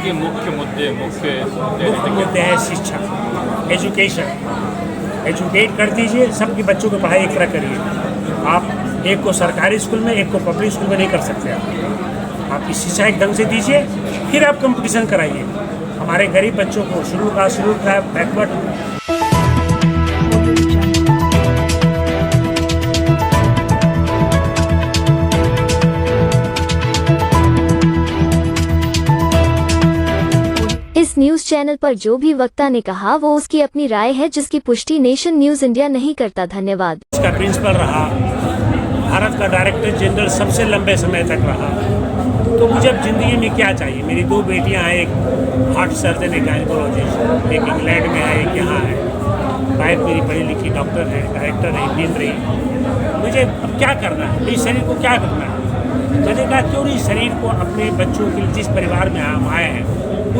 के मुख्य मुद्दे मुद्दे हैं शिक्षा, एजुकेशन। एजुकेट कर दीजिए, सबके बच्चों की पढ़ाई एक तरह करिए। आप एक को सरकारी स्कूल में, एक को पब्लिक स्कूल में नहीं कर सकते। आपकी शिक्षा एक ढंग से दीजिए, फिर आप कंपटीशन कराइए। हमारे गरीब बच्चों को शुरू का बैकवर्ड। इस न्यूज चैनल पर जो भी वक्ता ने कहा वो उसकी अपनी राय है, जिसकी पुष्टि नेशन न्यूज इंडिया नहीं करता। धन्यवाद। इसका प्रिंसिपल रहा, भारत का डायरेक्टर जनरल सबसे लंबे समय तक रहा। तो मुझे अब ज़िंदगी में क्या चाहिए? मेरी 2 बेटियां हैं, एक हार्ट सर्जन, एक गायनकोलॉजिस्ट, एक इंग्लैंड में है, एक यहाँ है। वाइफ मेरी पढ़ी लिखी डॉक्टर है, डायरेक्टर है, इंजीनियर रही। मुझे अब क्या करना है? इस शरीर को क्या करना है? मैंने कहा क्यों नहीं शरीर को अपने बच्चों के लिए, जिस परिवार में हम आए हैं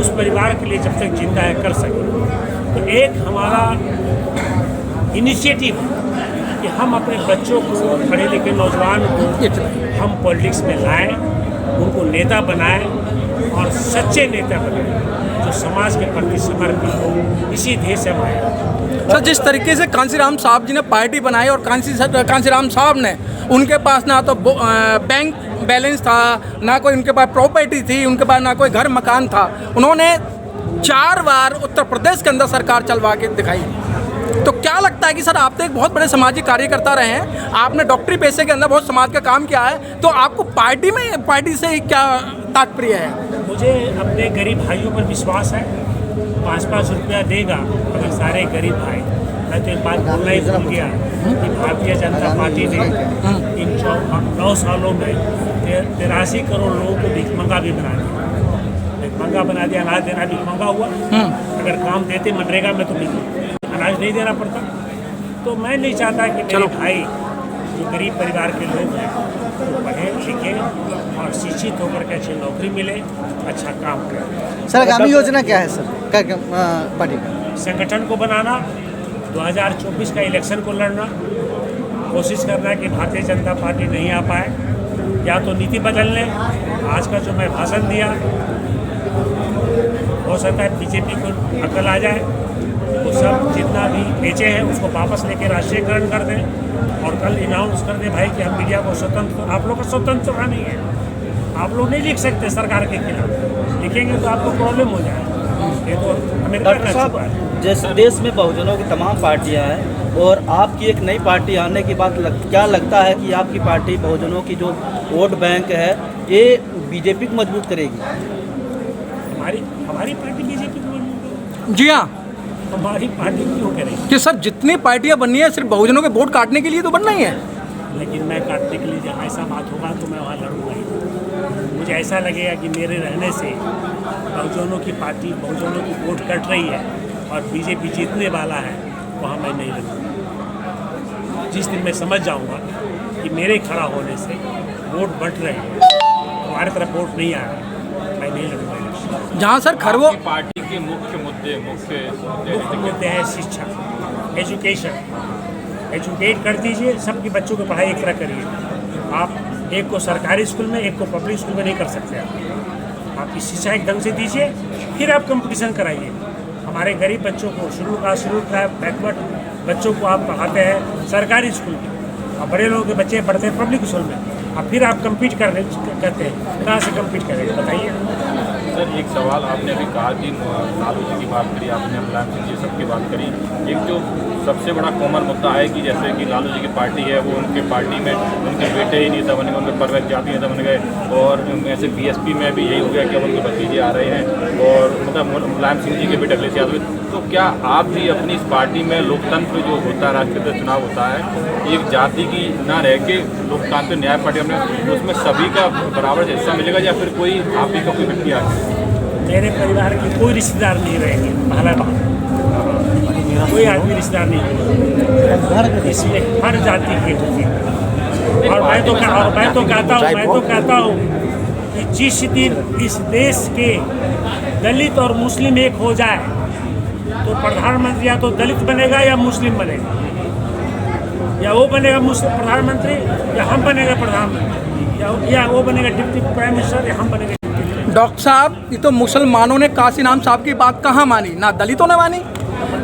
उस परिवार के लिए जब तक जिंदा है कर सकें। तो एक हमारा इनिशिएटिव कि हम अपने बच्चों को, पढ़े लिखे नौजवान को हम पॉलिटिक्स में लाएं, उनको नेता बनाएं और सच्चे नेता बनाएं जो समाज के प्रति समर्पित हो। इसी ध्येय से हम आए। सर, जिस तरीके से कांसीराम साहब जी ने पार्टी बनाई और कांसीराम साहब ने, उनके पास ना तो बैंक बैलेंस था, ना कोई उनके पास प्रॉपर्टी थी, उनके पास ना कोई घर मकान था। उन्होंने 4 बार उत्तर प्रदेश के अंदर सरकार चलवा के दिखाई। तो क्या लगता है कि सर, आप तो एक बहुत बड़े सामाजिक कार्यकर्ता रहे हैं, आपने डॉक्टरी पेशे के अंदर बहुत समाज का काम किया है, तो आपको पार्टी से क्या तात्पर्य है? मुझे अपने गरीब भाइयों पर विश्वास है। 5-5 रुपया देगा अगर सारे गरीब भाई। मैं तो एक बात बोलना ही भूल गया कि भारतीय जनता पार्टी ने इन 9 सालों में 83 करोड़ लोगों को भिखमंगा भी बना दिया। भिखमंगा बना दिया, अनाज देना भिखमंगा हुआ। अगर काम देते मनरेगा में तो अनाज नहीं देना पड़ता। तो मैं नहीं चाहता कि मेरे भाई जो गरीब परिवार के लोग हैं वो पढ़े लिखे और शिक्षित होकर के अच्छी नौकरी मिले, अच्छा काम करें। सर, आगामी योजना क्या है सर पार्टी का? संगठन को बनाना, 2024 का इलेक्शन को लड़ना, कोशिश करना कि भारतीय जनता पार्टी नहीं आ पाए, या तो नीति बदल लें। आज का जो मैं भाषण दिया हो सकता है बीजेपी को अकल आ जाए, वो सब जितना भी बेचे हैं उसको वापस लेके राष्ट्रीयकरण कर दें और कल अनाउंस कर दें भाई कि हम मीडिया को स्वतंत्र, आप लोग का स्वतंत्रता नहीं है। आप लोग नहीं लिख सकते सरकार के खिलाफ, लिखेंगे तो आपको प्रॉब्लम हो जाएगा। ये तो अमेरिका का छुपा है। जैसे देश में बहुजनों की तमाम पार्टियां हैं और आपकी एक नई पार्टी आने के बाद क्या लगता है कि आपकी पार्टी बहुजनों की जो वोट बैंक है ये बीजेपी को मजबूत करेगी? हमारी पार्टी बीजेपी को मजबूत करेगी। जी हाँ, हमारी पार्टी क्यों करेगी? कि सर, जितनी पार्टियां बननी है सिर्फ बहुजनों के वोट काटने के लिए तो बनना ही है। लेकिन मैं काटने के लिए जहाँ ऐसा बात होगा तो मैं वहाँ लड़ूंगा ही। मुझे ऐसा लगेगा कि मेरे रहने से बहुजनों की पार्टी, बहुजनों की वोट कट रही है और बीजेपी जीतने वाला है, वहाँ मैं नहीं लड़ूंगा। जिस दिन मैं समझ जाऊँगा कि मेरे खड़ा होने से वोट बढ़ रहे हैं, हमारे तरफ वोट नहीं आ रहा, मैं नहीं लड़ूंगा। जहाँ सर खरगों पार्टी के मुख्य मुद्दे हैं शिक्षा, एजुकेशन। एजुकेट कर दीजिए, सबके बच्चों की पढ़ाई एक तरह करिए। आप एक को सरकारी स्कूल में, एक को पब्लिक स्कूल में नहीं कर सकते। आपकी शिक्षा एक ढंग से दीजिए, फिर आप कंपटीशन कराइए। हमारे गरीब बच्चों को शुरू का बैकवर्ड बच्चों को आप पढ़ाते हैं सरकारी स्कूल में और बड़े लोगों के बच्चे पढ़ते हैं पब्लिक स्कूल में, और फिर आप कम्पीट करते हैं। कहाँ से कम्पीट करेंगे बताइए? सर, एक सवाल आपने अभी कहा कि लालू जी की बात करी, आपने मुलायम सिंह जी सबकी बात करी। एक जो सबसे बड़ा कॉमन मुद्दा है कि जैसे कि लालू जी की पार्टी है, वो उनके पार्टी में उनके बेटे ही नेता बने गए, उनके परवैत जाति नेता बन गए, और ऐसे बीएसपी में भी यही हो गया कि अब उनके भतीजे आ रहे हैं और मतलब मुलायम सिंह जी के बेटे अखिलेश यादव। तो क्या आप भी अपनी इस पार्टी में लोकतंत्र जो होता है, राष्ट्रीय चुनाव होता है, एक जाति की ना रह के लोकतांत्रिक न्याय पार्टी में उसमें सभी का बराबर हिस्सा मिलेगा, या फिर कोई आप ही का कोई व्यक्ति आ? मेरे परिवार के कोई रिश्तेदार नहीं रहेंगे, पहला बात, कोई आदमी रिश्तेदार नहीं रहेगा, इसमें हर जाति के होंगे। और मैं तो कहता हूँ कि जिस दिन इस देश के दलित और मुस्लिम एक हो जाए तो प्रधानमंत्री या तो दलित बनेगा या मुस्लिम बनेगा, या वो बनेगा मुस्लिम प्रधानमंत्री या हम बनेगा प्रधानमंत्री, या वो बनेगा डिप्टी प्राइम मिनिस्टर या हम बनेगा। डॉक्टर साहब, ये तो मुसलमानों ने काशीराम साहब की बात कहाँ मानी, ना दलितों ने मानी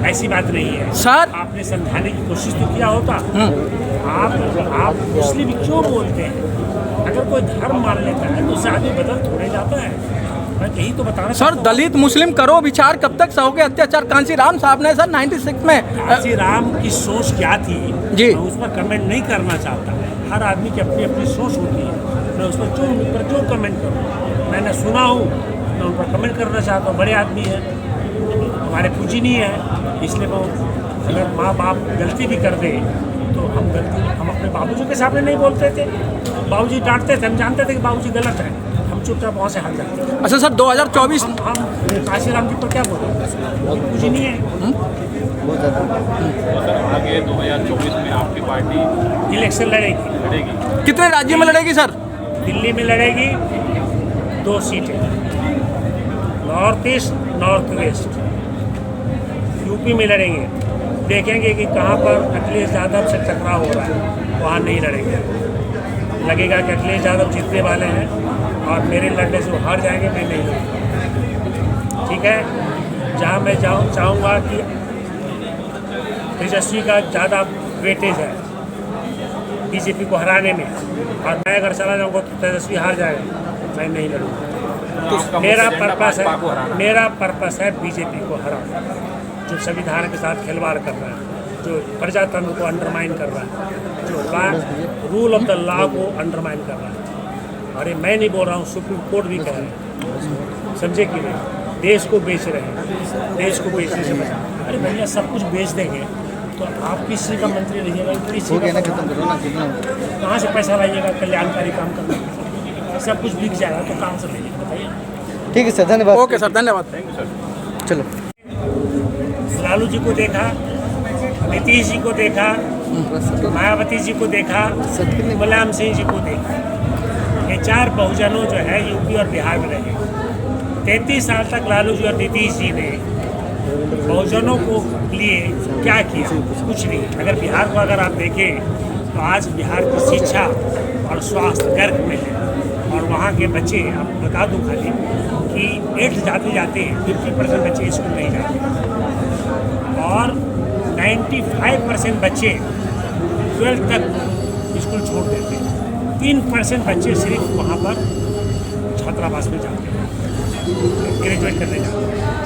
ऐसी बात नहीं है सर। आपने समझाने की कोशिश तो किया होता। आप मुस्लिम क्यों बोलते हैं? अगर कोई धर्म मान लेता है तो उससे आदमी बदल थोड़े जाता है। मैं यही तो बताना सर, दलित मुस्लिम करो विचार, कब तक सहोगे अत्याचार? कांशीराम साहब ने सर 96 में कांशीराम की सोच क्या थी जी, मैं उस पर कमेंट नहीं करना चाहता। हर आदमी की अपनी अपनी सोच होती है, मैं उस पर क्यों कमेंट करूँ? मैंने सुना हूँ, मैं उन पर कमेंट करना चाहता हूँ। बड़े आदमी हैं, हमारे पूजनीय है, इसलिए वो अगर माँ बाप गलती भी कर दे तो हम अपने बाबूजी के सामने नहीं बोलते थे। बाबूजी डांटते थे, हम जानते थे कि बाबूजी गलत है, हम चुपचाप वहाँ से हट जाते थे। अच्छा सर, 2024 हम काशीराम जी पर क्या बोले? पूजनीय है। बहुत ज़्यादा। तो सर आगे 2024 में आपकी पार्टी इलेक्शन लड़ेगी। कितने राज्यों में लड़ेगी सर? दिल्ली में लड़ेगी 2 सीटें, north east north west. UP में लड़ेंगे, देखेंगे कि कहाँ पर अखिलेश यादव से टकराव हो रहा है, वहाँ नहीं लड़ेंगे। लगेगा कि अखिलेश यादव जीतने वाले हैं और मेरे लड़ने से वो हार जाएंगे, मैं नहीं लड़ूंगा। ठीक है, जहाँ मैं चाहूँगा कि तेजस्वी का ज़्यादा वेटेज है बीजेपी को हराने में, और मैं अगर चला जाऊँगा तो तेजस्वी हार जाएगा, मैं नहीं लड़ूँगा। मेरा पर्पस है बीजेपी को हराना, जो संविधान के साथ खिलवाड़ कर रहा है, जो प्रजातंत्र को अंडरमाइन कर रहा है, जो रूल ऑफ द लॉ को अंडरमाइन कर रहा है। अरे मैं नहीं बोल रहा हूँ, सुप्रीम कोर्ट भी कह रहे हैं, समझे कि नहीं? देश को बेच रहे हैं, देश को बेचने से बचा। अरे भैया, सब कुछ बेच देंगे तो आप किसी का मंत्री रहिएगा, किसी का कहाँ से पैसा लाइएगा कल्याणकारी काम करना? सब कुछ बिक जाएगा तो कहाँ से लाइएगा बताइए? ठीक है सर, धन्यवाद। ओके सर, धन्यवाद। चलो। लालू जी को देखा, नीतीश जी को देखा, मायावती जी को देखा, मुलायम सिंह जी को देखा। ये 4 बहुजनों जो है यूपी और बिहार में रहे। 33 साल तक लालू जी और नीतीश जी ने बहुजनों को लिए क्या किया? कुछ नहीं। अगर बिहार को अगर आप देखें तो आज बिहार की शिक्षा और स्वास्थ्य गर्क में है, और वहाँ के बच्चे, आप बता दूँ खाली कि 8th जाते 50% बच्चे स्कूल नहीं जाते, और 95% बच्चे 12th तक स्कूल छोड़ देते हैं। 3% बच्चे सिर्फ वहाँ पर छात्रावास में जाते हैं, ग्रेजुएट करने जाते हैं।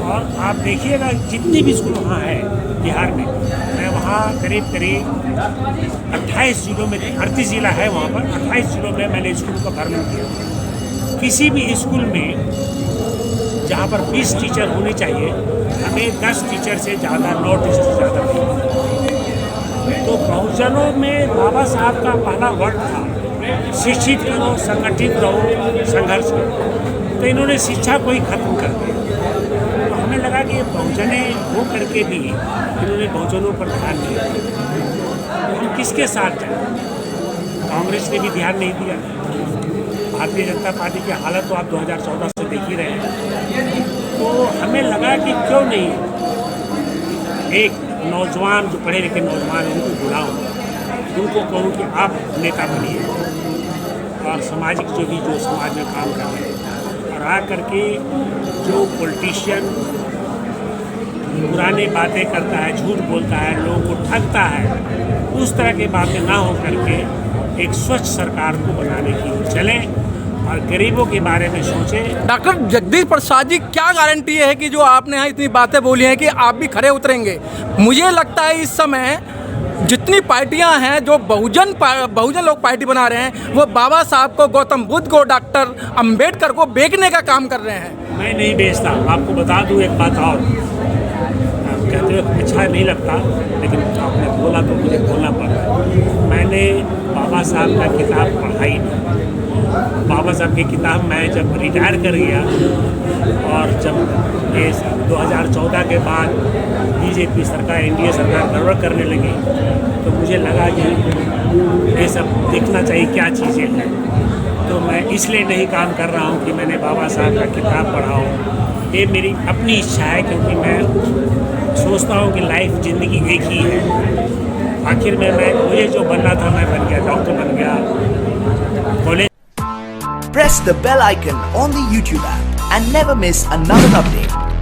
और आप देखिएगा जितनी भी स्कूल वहाँ है बिहार में, मैं वहाँ करीब 28 जिलों में, 38 जिला है वहाँ पर, 28 जिलों में मैंने स्कूल का भ्रमण किया। किसी भी स्कूल में जहाँ पर 20 टीचर होने चाहिए, हमें 10 टीचर से ज़्यादा, 9 टीचर से ज़्यादा नहीं। तो बहुजनों में बाबा साहब का पहला वर्ड था, शिक्षित करो, संगठित रहो, संघर्ष करो। तो इन्होंने शिक्षा को ही खत्म कर दिया। तो हमें लगा कि बहुजने हो करके भी इन्होंने बहुजनों पर ध्यान नहीं दिया। तो हम किसके साथ जाएं? कांग्रेस ने भी ध्यान नहीं दिया। भारतीय जनता पार्टी की हालत तो आप 2014 से देख ही रहे हैं। तो हमें लगा कि क्यों नहीं एक नौजवान, जो पढ़े लिखे नौजवान, उनको बुलाऊं, उनको कहूँ कि आप नेता बनिए, और सामाजिक जो समाज में काम कर रहे हैं, और आ करके जो पॉलिटिशियन पुरानी बातें करता है, झूठ बोलता है, लोगों को ठगता है, उस तरह की बातें ना हो करके एक स्वच्छ सरकार को बनाने की चलें और गरीबों के बारे में सोचें। डॉक्टर जगदीश प्रसाद जी, क्या गारंटी है कि जो आपने यहाँ इतनी बातें बोली हैं कि आप भी खरे उतरेंगे? मुझे लगता है इस समय जितनी पार्टियां हैं, जो बहुजन लोग पार्टी बना रहे हैं, वो बाबा साहब को, गौतम बुद्ध को, डॉक्टर अंबेडकर को बेचने का काम कर रहे हैं। मैं नहीं बेचता। आपको बता दूं एक बात और, कहते हुए अच्छा नहीं लगता, लेकिन आपने बोला तो मुझे बोलना पड़ रहा है। मैंने बाबा साहब का किताब पढ़ाई नहीं। बाबा साहब की किताब मैं जब रिटायर कर गया, और जब ये 2014 के बाद बीजेपी सरकार, एनडीए सरकार गड़बड़ करने लगी, तो मुझे लगा कि ये सब देखना चाहिए क्या चीज़ें हैं। तो मैं इसलिए नहीं काम कर रहा हूँ कि मैंने बाबा साहब का किताब पढ़ा हो। ये मेरी अपनी इच्छा है, क्योंकि मैं सोचता हूँ कि लाइफ, ज़िंदगी एक ही है। आखिर में मुझे जो बनना था मैं बन गया, डॉक्टर बन गया, college press the bell icon on the YouTube app and never miss another update.